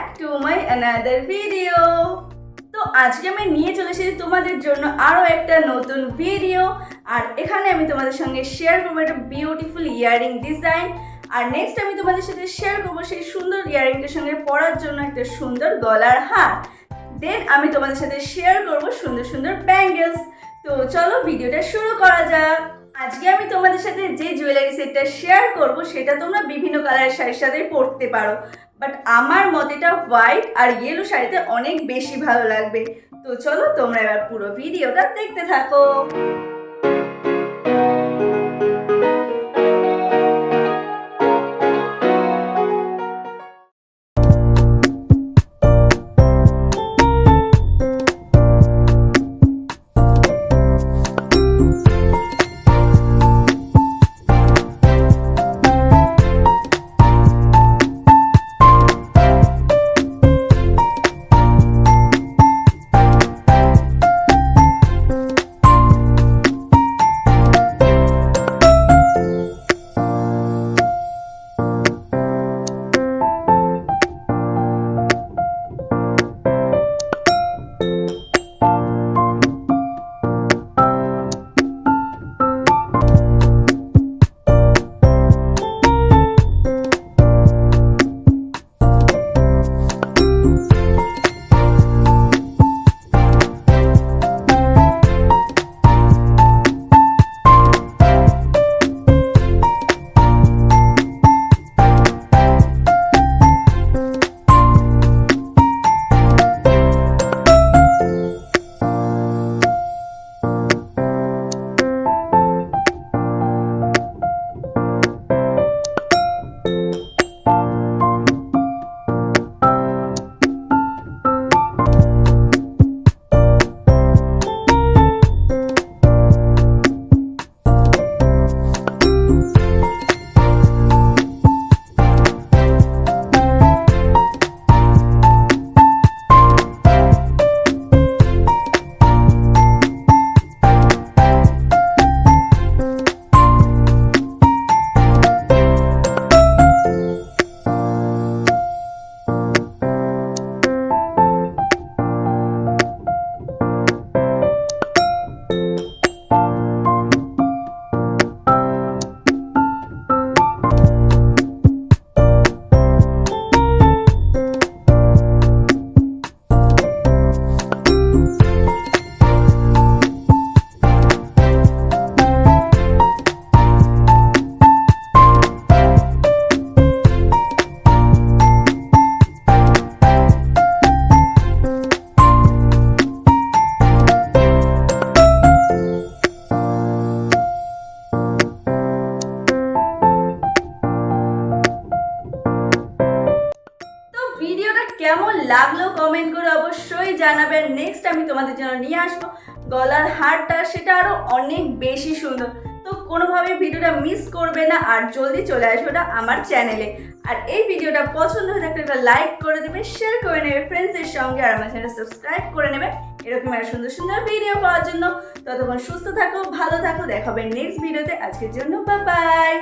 Back to my another video. তো আজকে আমি নিয়ে চলে এসেছি তোমাদের জন্য আরও একটা নতুন ভিডিও। আর এখানে আমি তোমাদের সঙ্গে শেয়ার করবো একটা বিউটিফুল ইয়াররিং ডিজাইন। আর নেক্সট আমি তোমাদের সাথে শেয়ার করবো সেই সুন্দর ইয়াররিংটার সঙ্গে পরার জন্য একটা সুন্দর গলার হার। দেন আমি তোমাদের সাথে শেয়ার করবো সুন্দর সুন্দর ব্যাঙ্গেলস। তো চলো ভিডিওটা শুরু করা যাক। আজকে আমি তোমাদের সাথে যে জুয়েলারি সেটটা শেয়ার করব সেটা তোমরা বিভিন্ন কালারের শাড়ির সাথে পরতে পারো, বাট আমার মতে এটা হোয়াইট আর ইয়েলো শাড়িতে অনেক বেশি ভালো লাগবে। তো চলো তোমরা এবার পুরো ভিডিওটা দেখতে থাকো। ভিডিওটা কেমন লাগলো কমেন্ট করে অবশ্যই জানাবেন। নেক্সট আমি তোমাদের জন্য নিয়ে আসবো গলার হারটা, সেটা আরো অনেক বেশি সুন্দর। তো কোনোভাবে ভিডিওটা মিস করবে না আর জলদি চলে আসবে না আমার চ্যানেলে। আর এই ভিডিওটা পছন্দ হয়ে থাকলে একটা লাইক করে দেবে, শেয়ার করে নেবে ফ্রেন্ডসদের সঙ্গে, আর আমার চ্যানেল সাবস্ক্রাইব করে নেবে এরকম একটা সুন্দর সুন্দর ভিডিও পাওয়ার জন্য। ততক্ষণ সুস্থ থাকো, ভালো থাকো, দেখা হবে নেক্সট ভিডিওতে। আজকের জন্য বাই বাই।